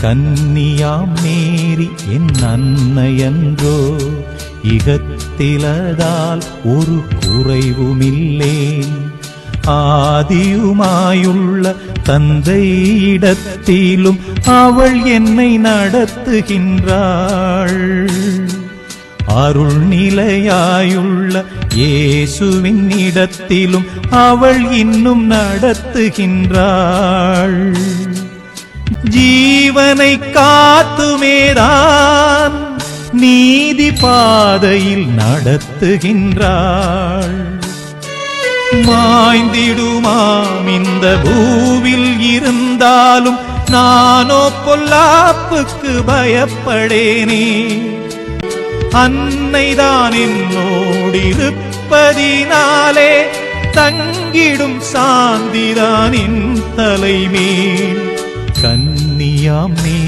கன்னியாம் மேரி என் அன்னையன்றோ, இகத்திலதால் ஒரு குறைவுமில்லேன். ஆதியுமாயுள்ள தந்தையிடத்திலும் அவள் என்னை நடத்துகின்றாள். அருள் நிலையாயுள்ள இயேசுவின் இடத்திலும் அவள் இன்னும் நடத்துகின்றாள். ஜீவனை காத்துமேதான் நீதி பாதையில் நடத்துகின்றாள். மாய்ந்திடுமாம் இந்த பூவில் இருந்தாலும் நானோ பொல்லாப்புக்கு பயப்படேனே. அன்னைதான் என்னோடிருப்பதினாலே தங்கிடும் சாந்திதான் என் தலைமேல். கன்னியாம்